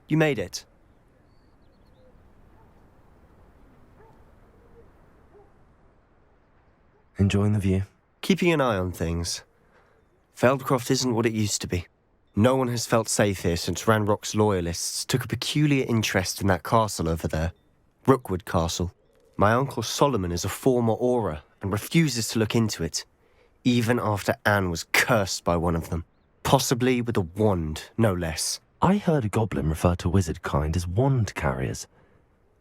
You made it. Enjoying the view? Keeping an eye on things. Feldcroft isn't what it used to be. No one has felt safe here since Ranrock's loyalists took a peculiar interest in that castle over there. Rookwood Castle. My uncle Solomon is a former Auror and refuses to look into it, even after Anne was cursed by one of them. Possibly with a wand, no less. I heard a goblin refer to wizard kind as wand carriers.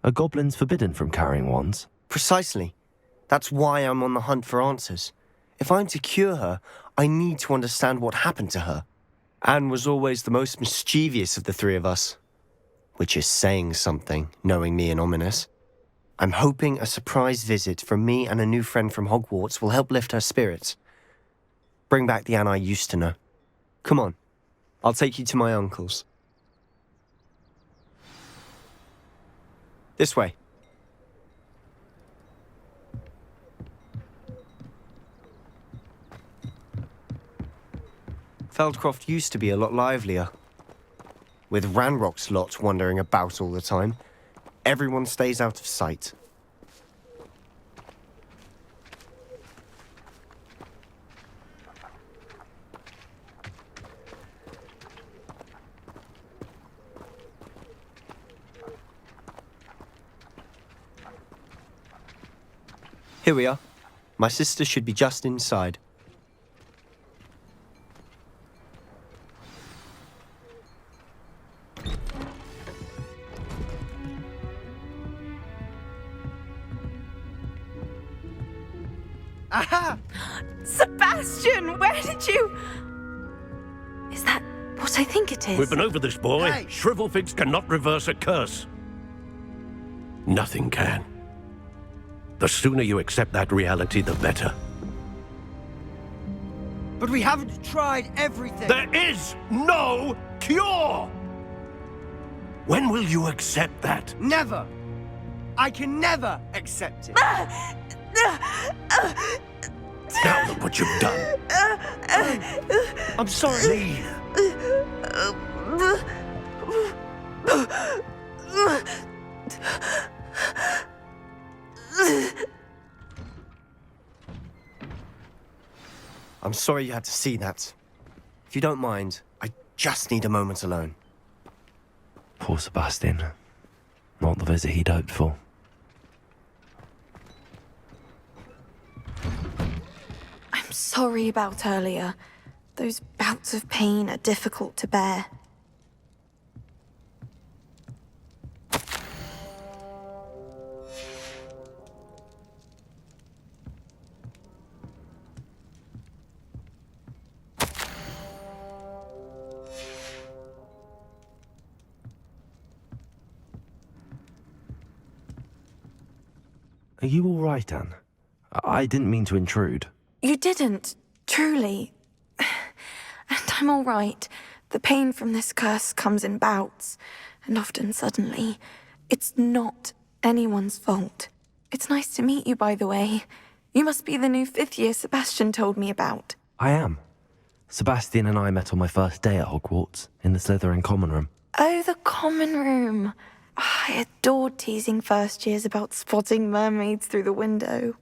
Are goblins forbidden from carrying wands? Precisely. That's why I'm on the hunt for answers. If I'm to cure her, I need to understand what happened to her. Anne was always the most mischievous of the three of us. Which is saying something, knowing me and Ominis. I'm hoping a surprise visit from me and a new friend from Hogwarts will help lift her spirits. Bring back the Anne I used to know. Come on, I'll take you to my uncle's. This way. Feldcroft used to be a lot livelier. With Ranrock's lot wandering about all the time, everyone stays out of sight. Here we are. My sister should be just inside. Aha! Sebastian, where did you... Is that what I think it is? We've been over this, boy. Hey. Shrivelfigs cannot reverse a curse. Nothing can. The sooner you accept that reality, the better. But we haven't tried everything. There is no cure! When will you accept that? Never. I can never accept it. Now look what you've done. I'm sorry. Leave. I'm sorry you had to see that. If you don't mind, I just need a moment alone. Poor Sebastian. Not the visit he'd hoped for. I'm sorry about earlier. Those bouts of pain are difficult to bear. Are you all right, Anne? I didn't mean to intrude. You didn't, truly. And I'm all right. The pain from this curse comes in bouts, and often suddenly. It's not anyone's fault. It's nice to meet you, by the way. You must be the new 5th year Sebastian told me about. I am. Sebastian and I met on my first day at Hogwarts, in the Slytherin common room. Oh, the common room. I adored teasing first years about spotting mermaids through the window.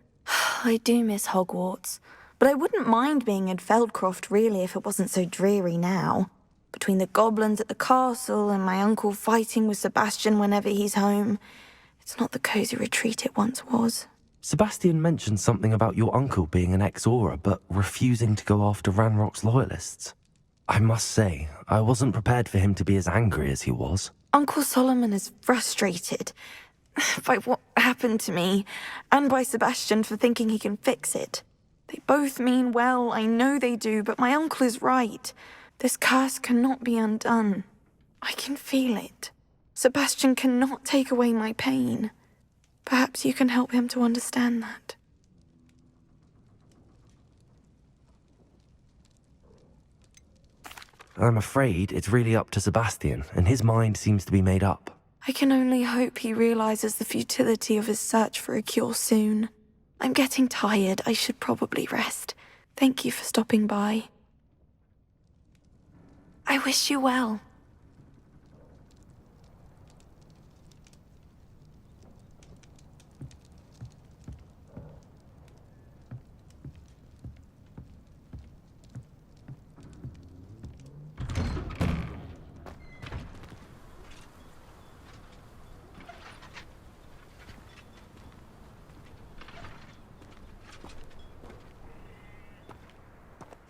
I do miss Hogwarts, but I wouldn't mind being in Feldcroft really if it wasn't so dreary now. Between the goblins at the castle and my uncle fighting with Sebastian whenever he's home, it's not the cosy retreat it once was. Sebastian mentioned something about your uncle being an ex-Auror, but refusing to go after Ranrock's loyalists. I must say, I wasn't prepared for him to be as angry as he was. Uncle Solomon is frustrated by what happened to me, and by Sebastian for thinking he can fix it. They both mean well, I know they do, but my uncle is right. This curse cannot be undone. I can feel it. Sebastian cannot take away my pain. Perhaps you can help him to understand that. I'm afraid it's really up to Sebastian, and his mind seems to be made up. I can only hope he realizes the futility of his search for a cure soon. I'm getting tired. I should probably rest. Thank you for stopping by. I wish you well.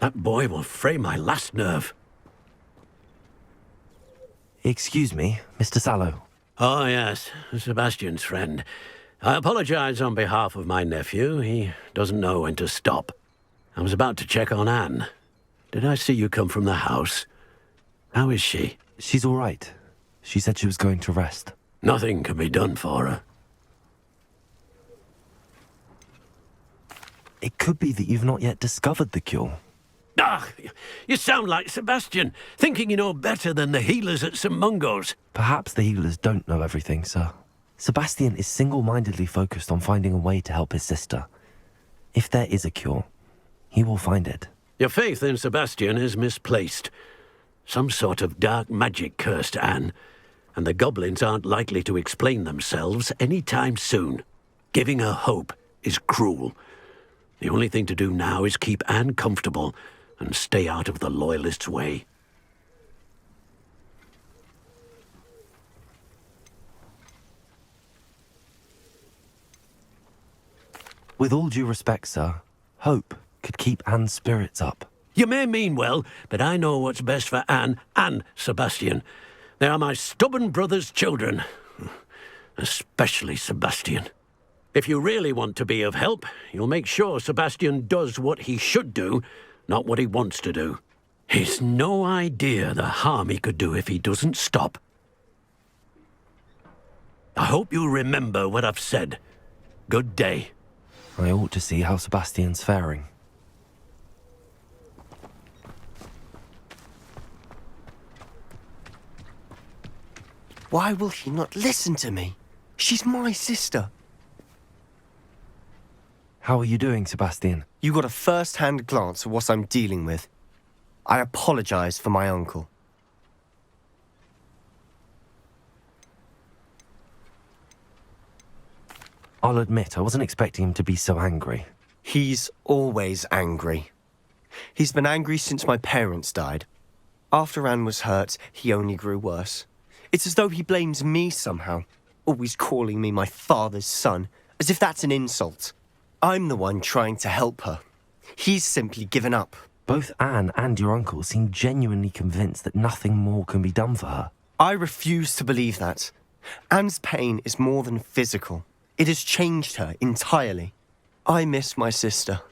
That boy will fray my last nerve. Excuse me, Mr. Sallow. Oh, yes, Sebastian's friend. I apologize on behalf of my nephew. He doesn't know when to stop. I was about to check on Anne. Did I see you come from the house? How is she? She's all right. She said she was going to rest. Nothing can be done for her. It could be that you've not yet discovered the cure. Ah, you sound like Sebastian, thinking you know better than the healers at St. Mungo's. Perhaps the healers don't know everything, sir. Sebastian is single-mindedly focused on finding a way to help his sister. If there is a cure, he will find it. Your faith in Sebastian is misplaced. Some sort of dark magic cursed Anne, and the goblins aren't likely to explain themselves any time soon. Giving her hope is cruel. The only thing to do now is keep Anne comfortable and stay out of the Loyalists' way. With all due respect, sir, hope could keep Anne's spirits up. You may mean well, but I know what's best for Anne and Sebastian. They are my stubborn brother's children. Especially Sebastian. If you really want to be of help, you'll make sure Sebastian does what he should do, not what he wants to do. He's no idea the harm he could do if he doesn't stop. I hope you'll remember what I've said. Good day. I ought to see how Sebastian's faring. Why will he not listen to me? She's my sister. How are you doing, Sebastian? You got a first-hand glance at what I'm dealing with. I apologize for my uncle. I'll admit, I wasn't expecting him to be so angry. He's always angry. He's been angry since my parents died. After Anne was hurt, he only grew worse. It's as though he blames me somehow, always calling me my father's son, as if that's an insult. I'm the one trying to help her. He's simply given up. Both Anne and your uncle seem genuinely convinced that nothing more can be done for her. I refuse to believe that. Anne's pain is more than physical. It has changed her entirely. I miss my sister.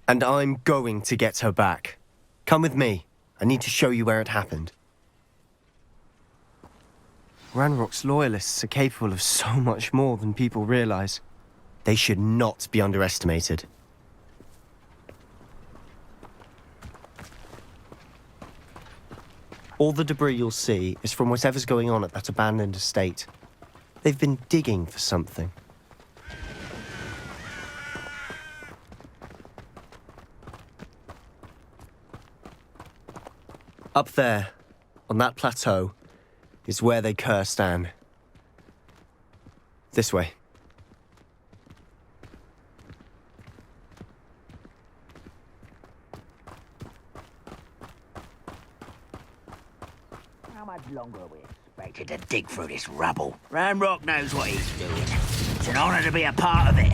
And I'm going to get her back. Come with me. I need to show you where it happened. Ranrock's loyalists are capable of so much more than people realize. They should not be underestimated. All the debris you'll see is from whatever's going on at that abandoned estate. They've been digging for something. Up there, on that plateau, is where they cursed Anne. This way. How much longer are we expected to dig through this rubble? Ranrock knows what he's doing. It's an honor to be a part of it.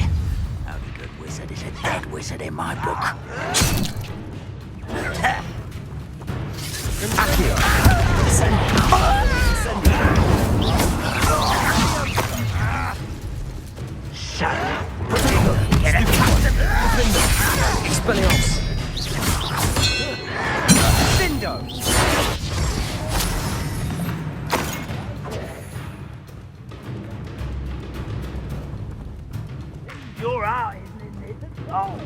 Only good wizard is a dead wizard in my book. Shut up. Get accustomed. Expelliarmus! Bindo! You're out, isn't it? Oh!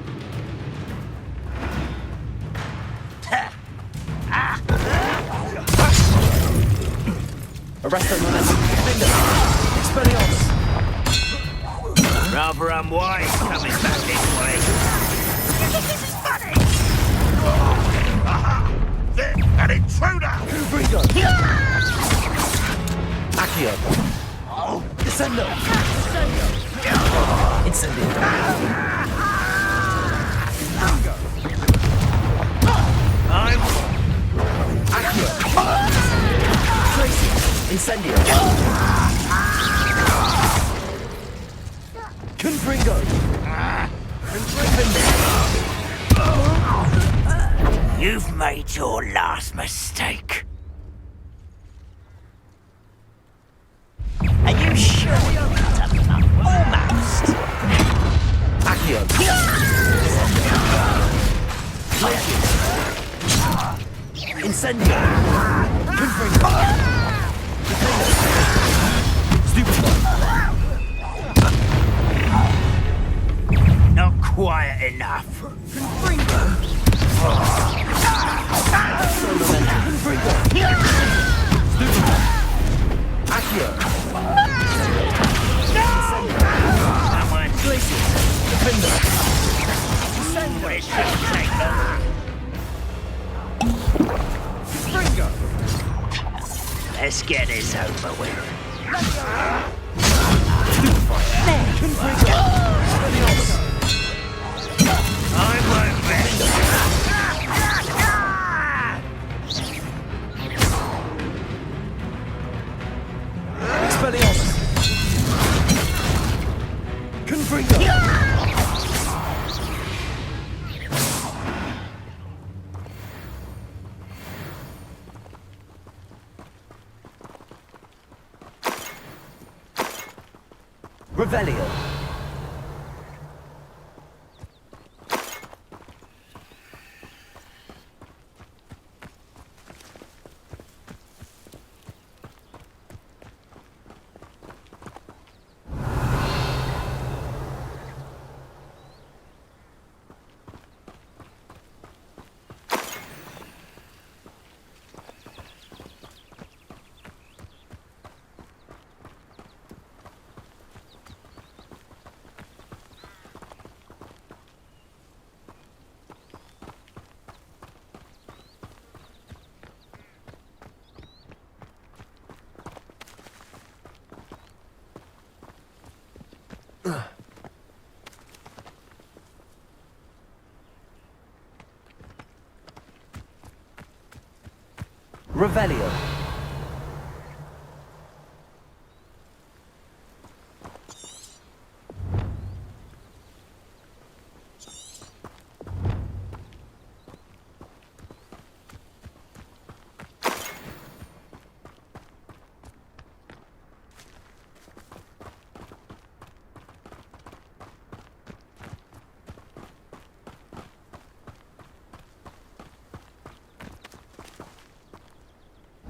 Arresto momentum. Defender. Expelliarmus. Rather unwise coming back this way. You think this is funny? Aha! There, an intruder! Confringo. Accio. Descendo. Incendio. I'm... Accio. Tracy. Incendio. Confringo. You've made your last mistake. Are you sure you're not enough? Almost. Accio. Incendio. Confringo. Stupefy. Not quiet enough. Confringo. Stupefy. Accio. Someone Glacius. Defender. Well, it shouldn't take long. Fringo. Let's get this over with. Confringo. Expelliarmus. I won't rest. Expelliarmus. Confringo. Revelio. Revelio.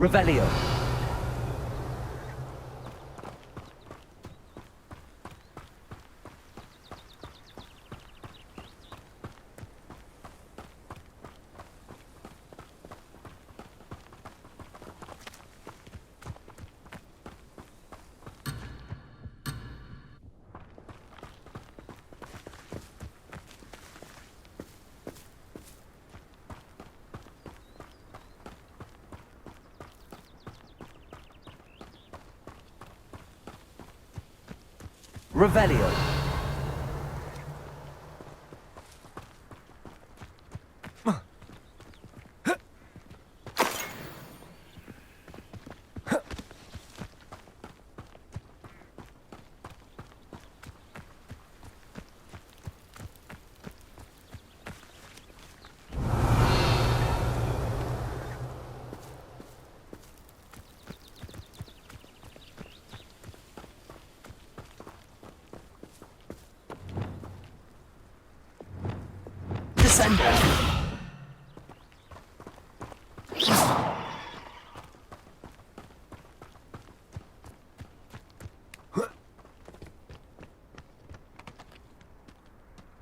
Revelio. Revelio. Descendo.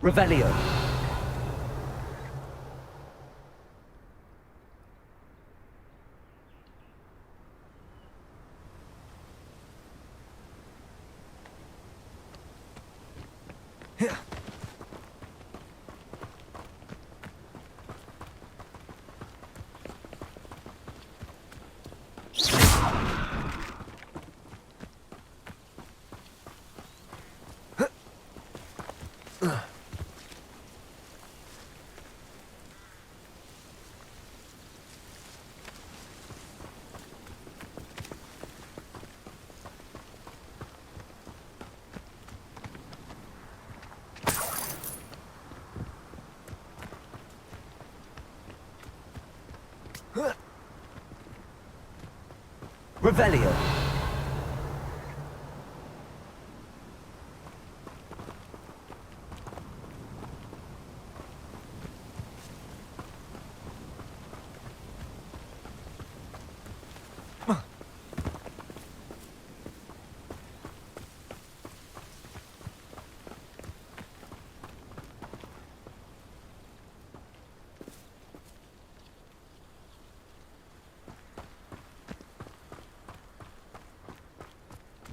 Revelio. Revelio.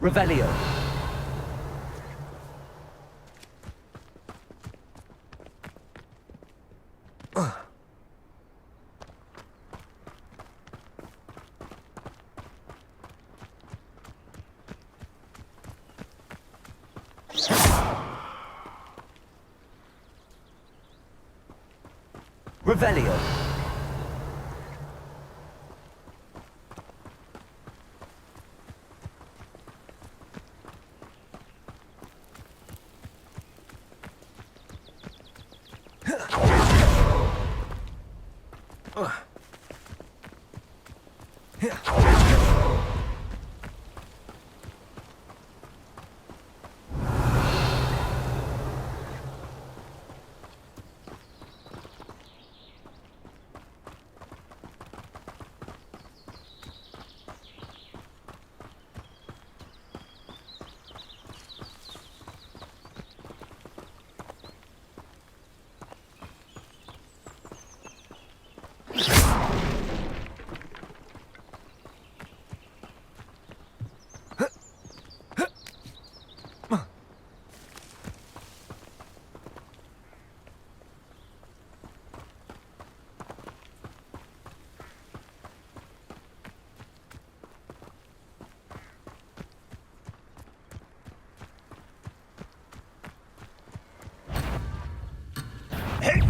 Revelio. Revelio.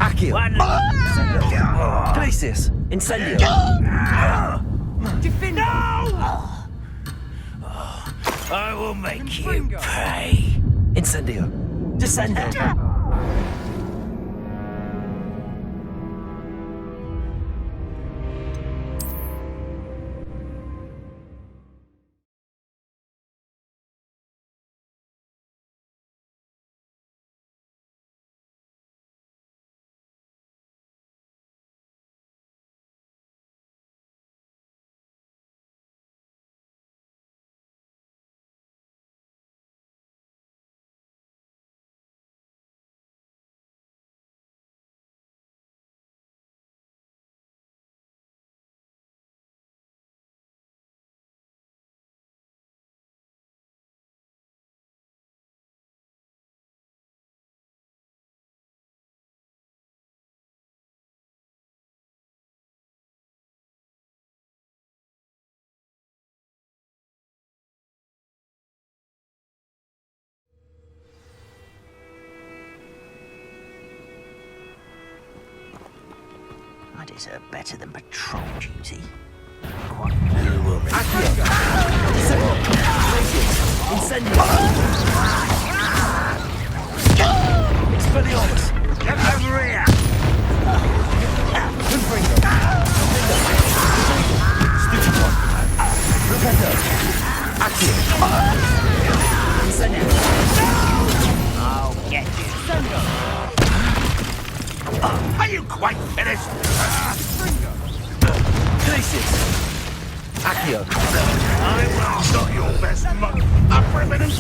Accio. Glacius. Incendio. I will make you pay. Incendio. Descendo. I deserve better than patrol duty. Accio. Descendo. Glacius. Incendio. Expelliarmus. Get over here! Confringo. Stupidon. Rependo. Accio. Incendio. I'll get you. Are you quite finished? Glacius. Accio. I will not your best monk. Up for a minute.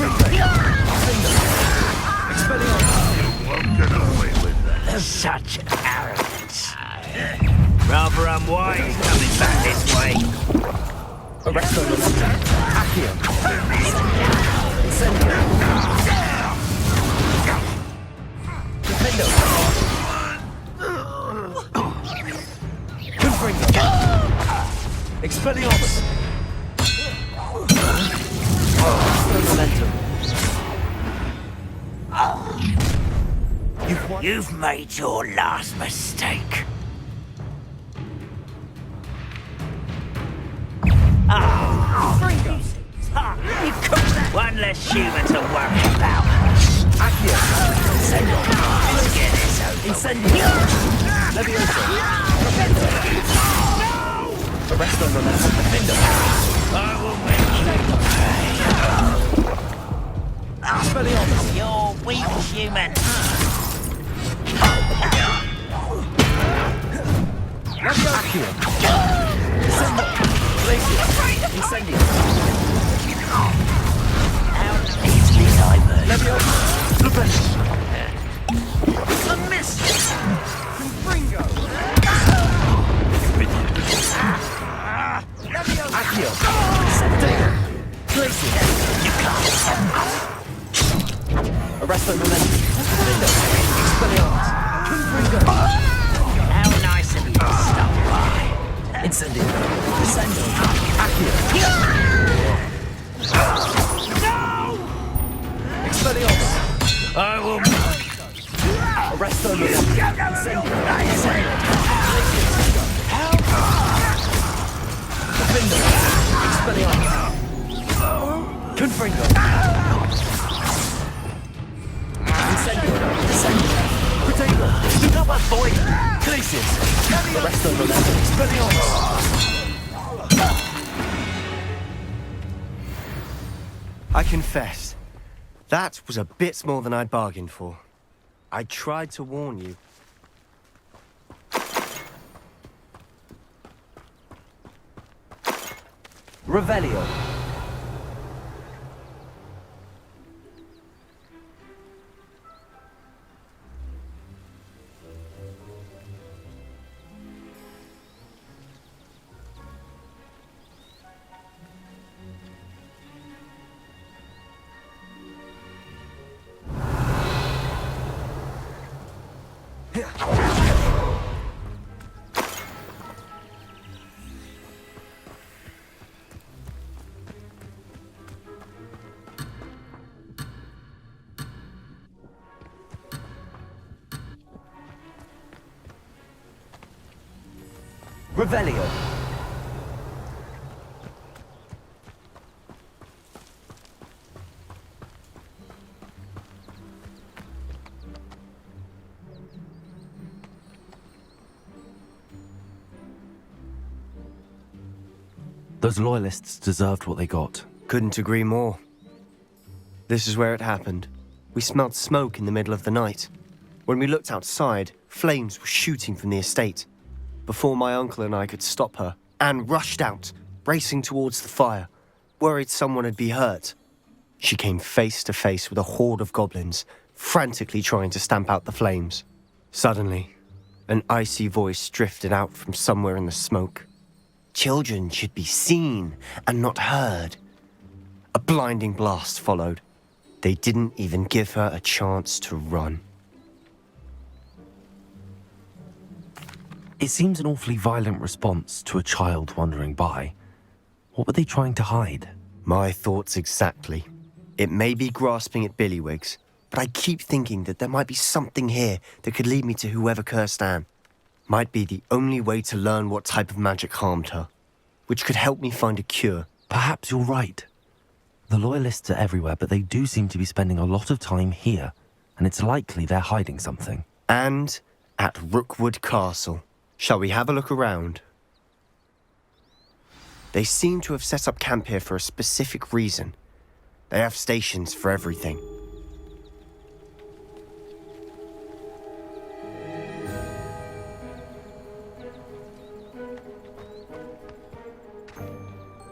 Expelliarmus. You won't get away with that. Such arrogance. Rather unwise coming back this way. Arresto. Accio. Incendio. Defendo. Confringo. Expelliarmus. Momentum. You've made your last mistake. You cooked that. One less human to worry about. Accio. Incendio. Let's get this over. Incendio. Levioso. Arrest on the left. Defender. I will make Expelliarmus. you're weak, human. Accio. Descendo. Glacius. Incendio. How easily diverted. Leviosa. Lupin. A miss. Bringo! Accio. Septile. Glacius. You can't. Arrest on the left. Defender. Expelliarmus. Confringo. How nice of you to stop by. Incendio. Descendo. Accio. Expelliarmus. I will. Arrest on the left. Incendio. Defender. Expelliarmus. Confringo. Incendio. Descendo. Potato. Look up, boy. Glacius. Arrest on the left. Expelliarmus. I confess, that was a bit more than I'd bargained for. I tried to warn you. Revelio. Revelio. Those loyalists deserved what they got. Couldn't agree more. This is where it happened. We smelled smoke in the middle of the night. When we looked outside, flames were shooting from the estate. Before my uncle and I could stop her, Anne rushed out, racing towards the fire, worried someone had been hurt. She came face to face with a horde of goblins, frantically trying to stamp out the flames. Suddenly, an icy voice drifted out from somewhere in the smoke. Children should be seen and not heard. A blinding blast followed. They didn't even give her a chance to run. It seems an awfully violent response to a child wandering by. What were they trying to hide? My thoughts exactly. It may be grasping at billywhigs, but I keep thinking that there might be something here that could lead me to whoever cursed Anne. Might be the only way to learn what type of magic harmed her, which could help me find a cure. Perhaps you're right. The loyalists are everywhere, but they do seem to be spending a lot of time here, and it's likely they're hiding something. And at Rookwood Castle. Shall we have a look around? They seem to have set up camp here for a specific reason. They have stations for everything.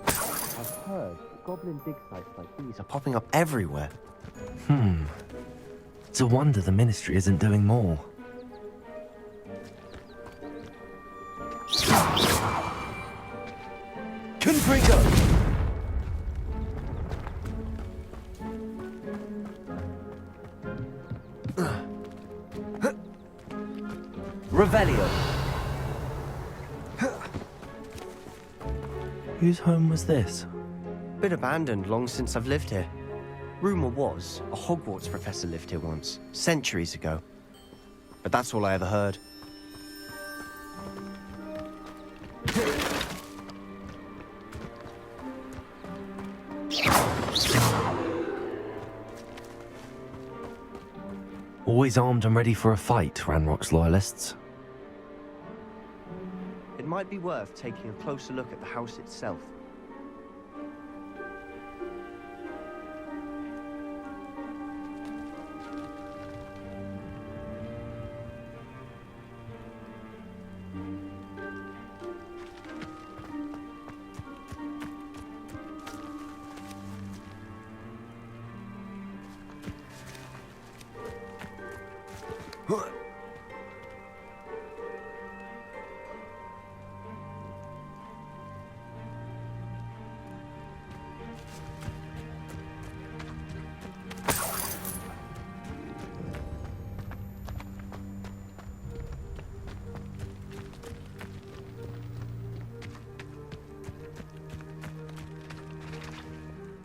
I've heard that goblin dig sites like these are popping up everywhere. It's a wonder the Ministry isn't doing more. Confringo! Revelio. Whose home was this? Been abandoned long since I've lived here. Rumour was a Hogwarts professor lived here once, centuries ago. But that's all I ever heard. Always armed and ready for a fight, Ranrock's loyalists. It might be worth taking a closer look at the house itself.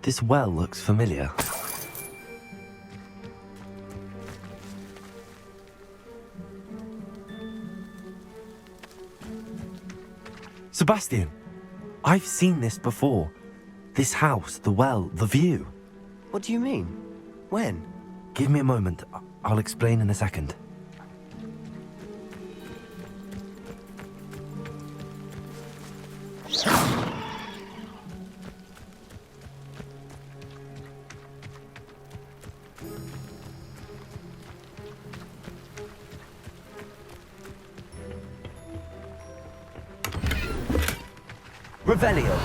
This well looks familiar. Sebastian, I've seen this before. This house, the well, the view. What do you mean? When? Give me a moment. I'll explain in a second. Revelio.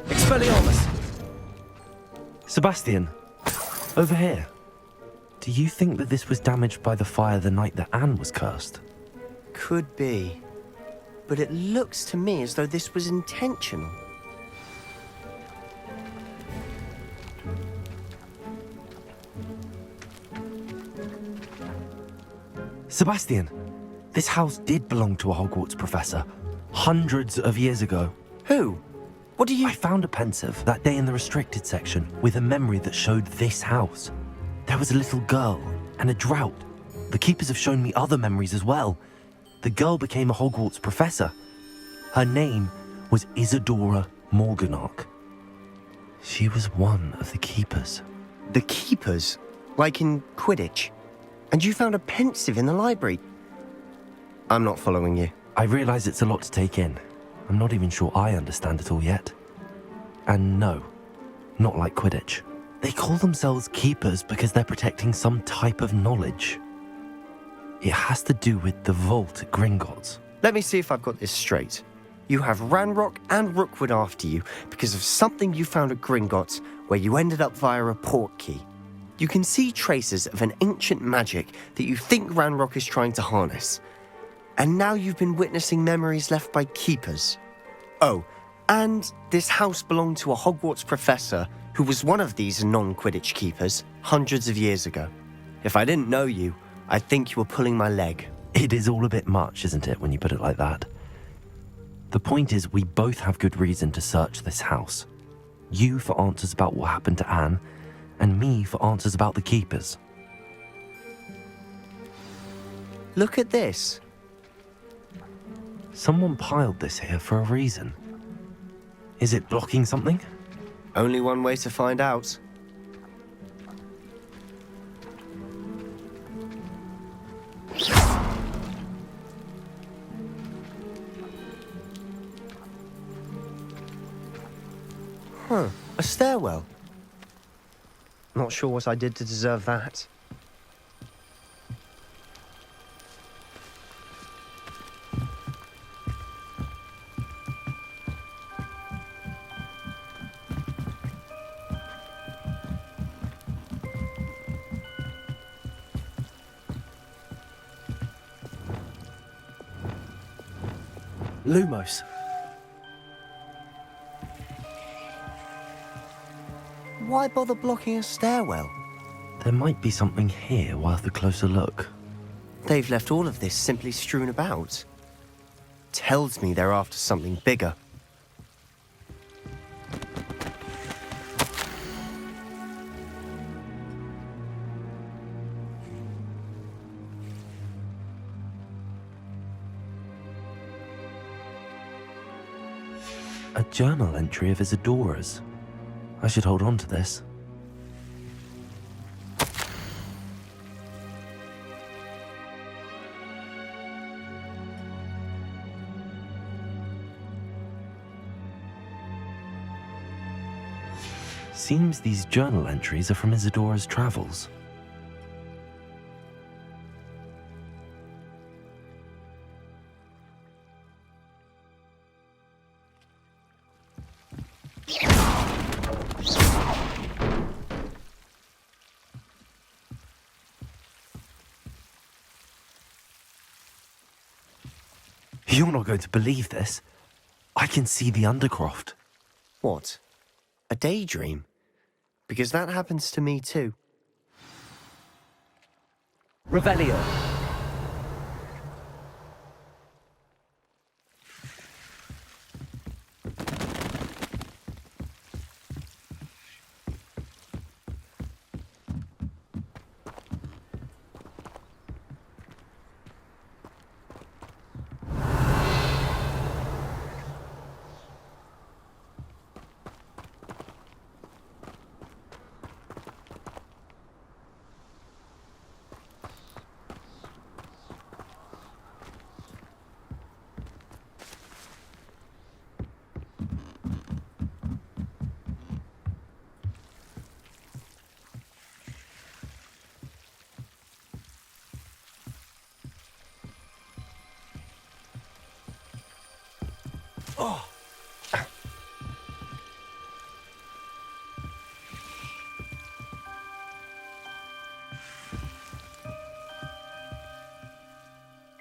Expelliarmus! Sebastian, over here. Do you think that this was damaged by the fire the night that Anne was cursed? Could be. But it looks to me as though this was intentional. Sebastian, this house did belong to a Hogwarts professor, hundreds of years ago. Who? What do you... I found a pensive that day in the restricted section with a memory that showed this house. There was a little girl and a drought. The keepers have shown me other memories as well. The girl became a Hogwarts professor. Her name was Isadora Morganach. She was one of the keepers. The keepers? Like in Quidditch? And you found a pensive in the library? I'm not following you. I realize it's a lot to take in. I'm not even sure I understand it all yet. And no, not like Quidditch. They call themselves keepers because they're protecting some type of knowledge. It has to do with the vault at Gringotts. Let me see if I've got this straight. You have Ranrock and Rookwood after you because of something you found at Gringotts where you ended up via a port key. You can see traces of an ancient magic that you think Ranrock is trying to harness. And now you've been witnessing memories left by keepers. Oh, and this house belonged to a Hogwarts professor who was one of these non-Quidditch keepers hundreds of years ago. If I didn't know you, I'd think you were pulling my leg. It is all a bit much, isn't it, when you put it like that? The point is, we both have good reason to search this house. You for answers about what happened to Anne, and me for answers about the keepers. Look at this. Someone piled this here for a reason. Is it blocking something? Only one way to find out. Huh, a stairwell. Not sure what I did to deserve that. Lumos. why bother blocking a stairwell? There might be something here worth a closer look. They've left all of this simply strewn about. Tells me they're after something bigger. A journal entry of Isadora's. I should hold on to this. Seems these journal entries are from Isadora's travels. You're not going to believe this. I can see the Undercroft. What? A daydream? Because that happens to me too. Revelio.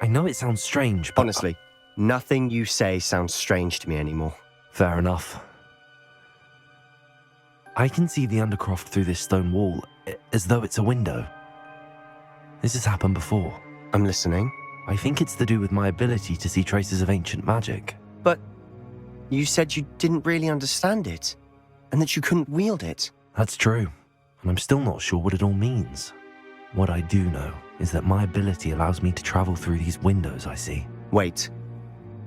I know it sounds strange, but... Honestly, nothing you say sounds strange to me anymore. Fair enough. I can see the Undercroft through this stone wall, as though it's a window. This has happened before. I'm listening. I think it's to do with my ability to see traces of ancient magic. But you said you didn't really understand it, and that you couldn't wield it. That's true, and I'm still not sure what it all means. What I do know is that my ability allows me to travel through these windows I see. Wait.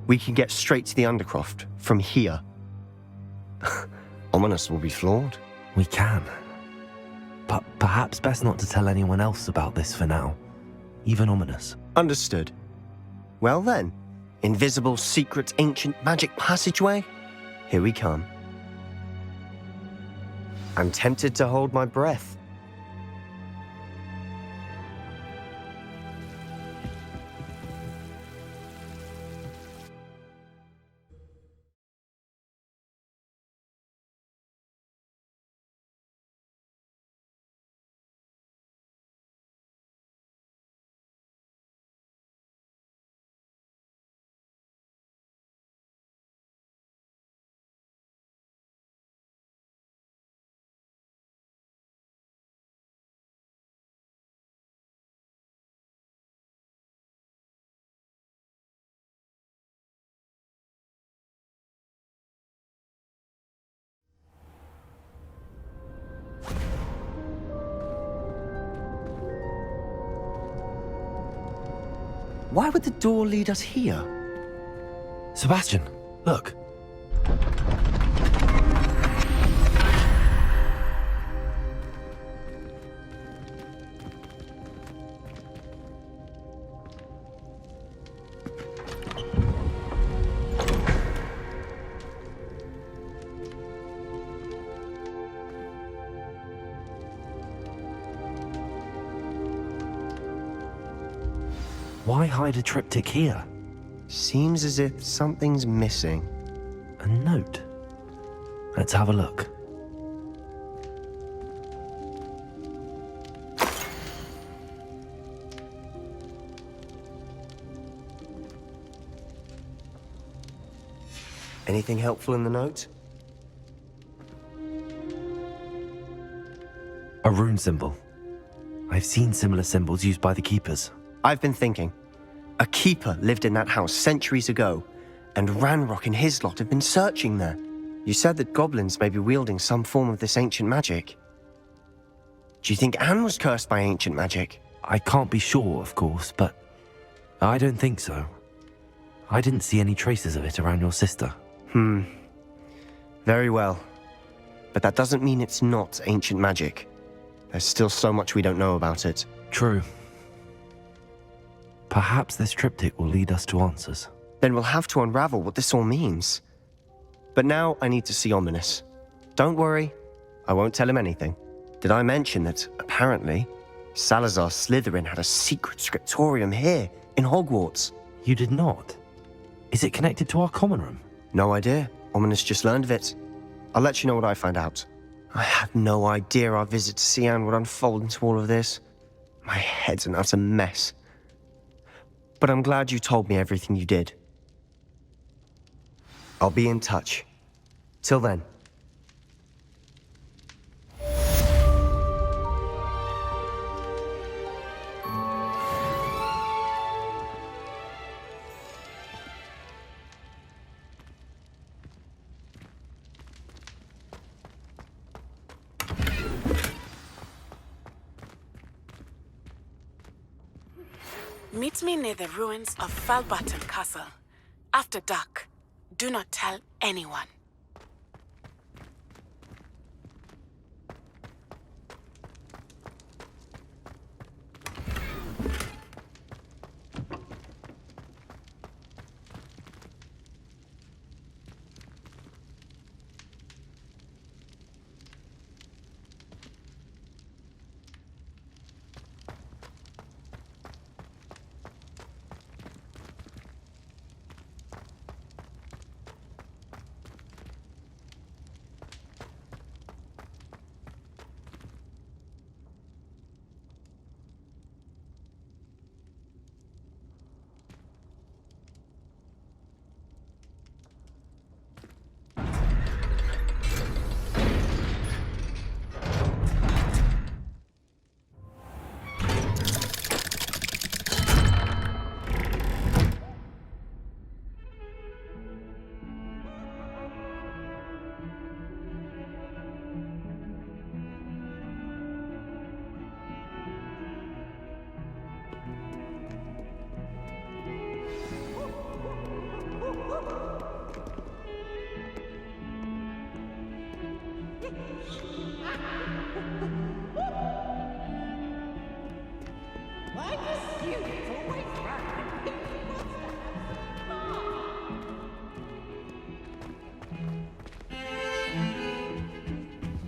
We can get straight to the Undercroft from here. Ominis will be floored. We can. But perhaps best not to tell anyone else about this for now. Even Ominis. Understood. Well then, invisible, secret, ancient magic passageway? Here we come. I'm tempted to hold my breath. Why would the door lead us here? Sebastian, look. Why hide a triptych here? Seems as if something's missing. A note. Let's have a look. Anything helpful in the note? A rune symbol. I've seen similar symbols used by the keepers. I've been thinking. A keeper lived in that house centuries ago, and Ranrock and his lot have been searching there. You said that goblins may be wielding some form of this ancient magic. Do you think Anne was cursed by ancient magic? I can't be sure, of course, but I don't think so. I didn't see any traces of it around your sister. Very well. But that doesn't mean it's not ancient magic. There's still so much we don't know about it. True. Perhaps this triptych will lead us to answers. Then we'll have to unravel what this all means. But now I need to see Ominis. Don't worry, I won't tell him anything. Did I mention that, apparently, Salazar Slytherin had a secret scriptorium here in Hogwarts? You did not? Is it connected to our common room? No idea. Ominis just learned of it. I'll let you know what I find out. I had no idea our visit to see Anne would unfold into all of this. My head's an utter mess. But I'm glad you told me everything you did. I'll be in touch. Till then. Meet me near the ruins of Feldcroft Castle. After dark. Do not tell anyone.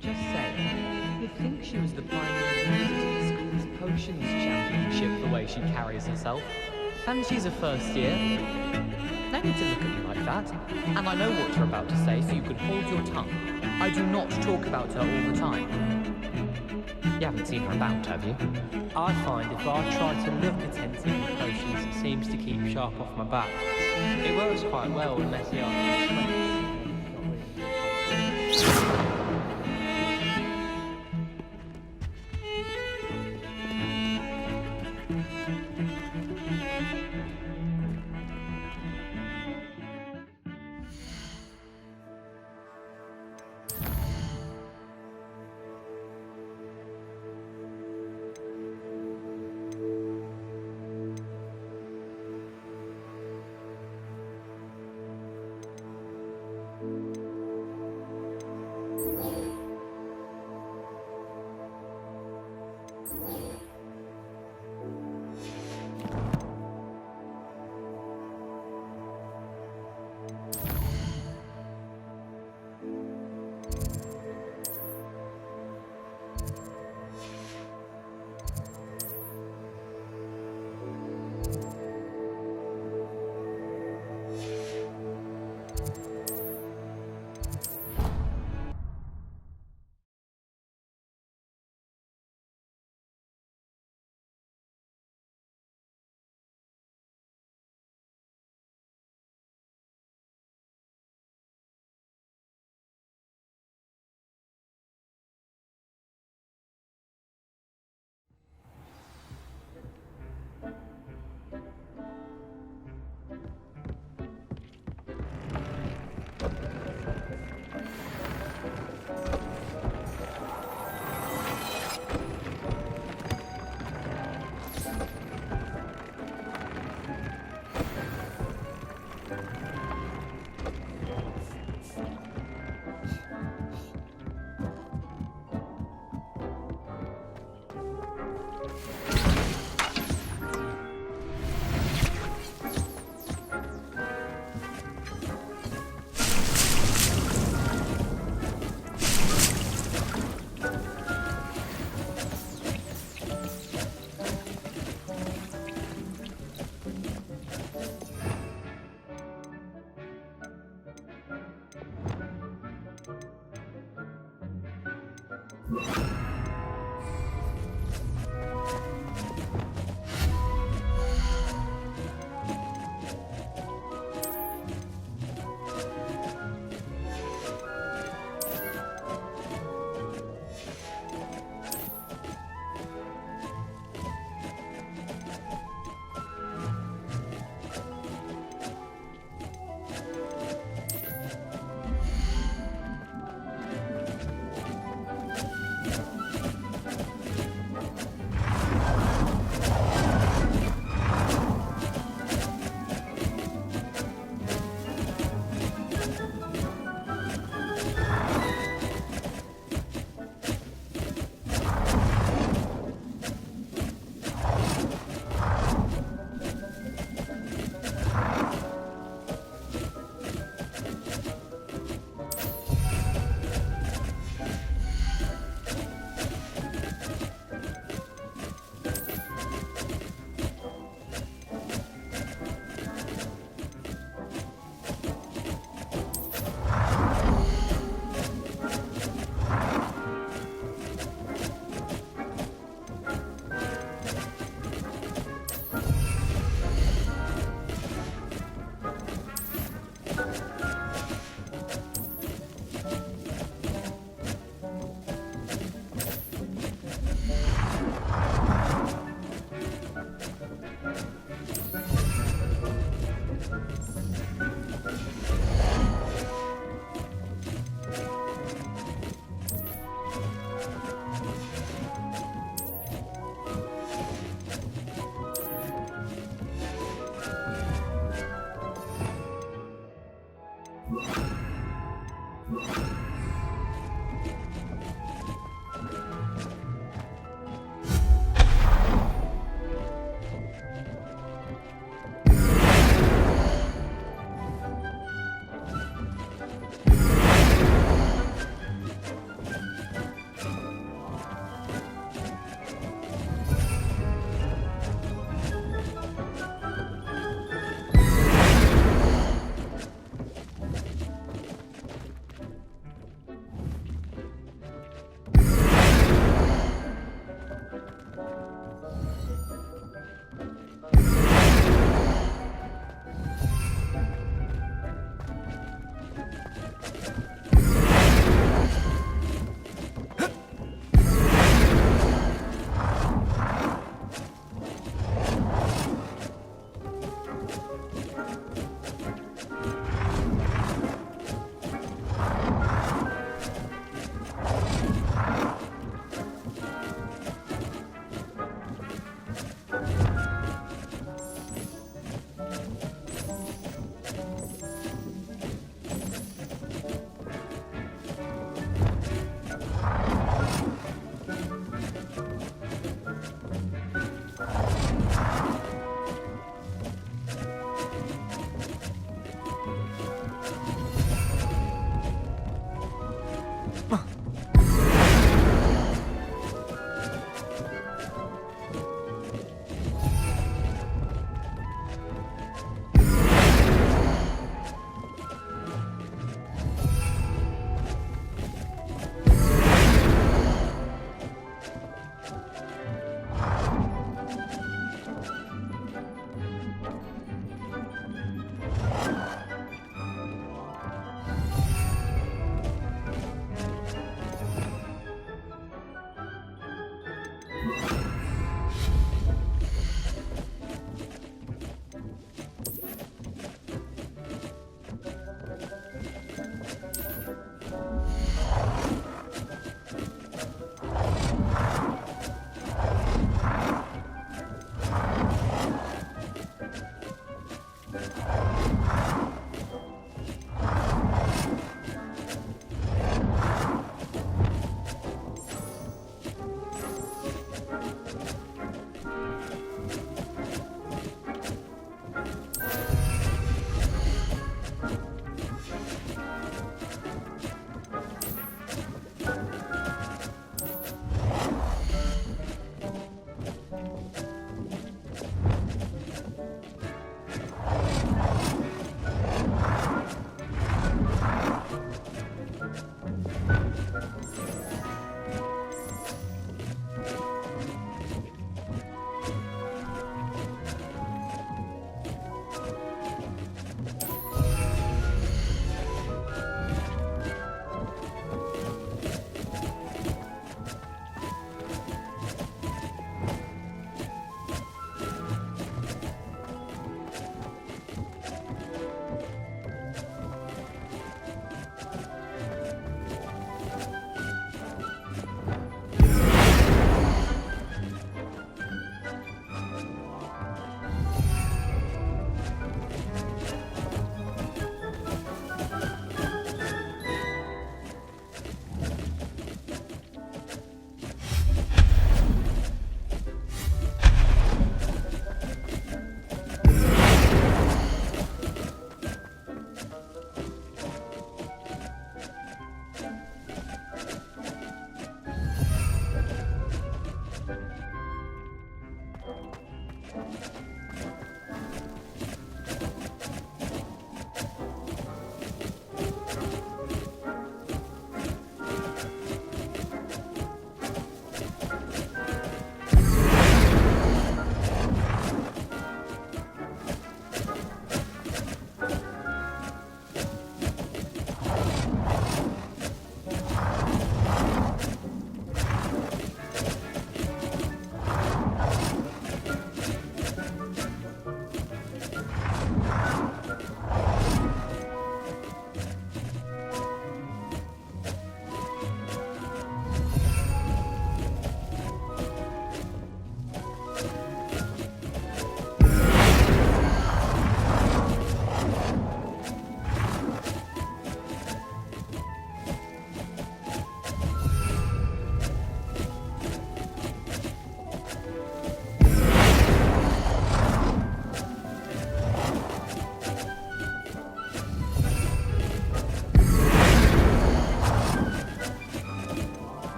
Just saying, you'd think she was the pioneer of the school's potions championship the way she carries herself. And she's a first year. No need to look at me like that. And I know what you're about to say, so you can hold your tongue. I do not talk about her all the time. You haven't seen her about, have you? I find if I try to look attentive with potions, it seems to keep sharp off my back. It works quite well unless you are.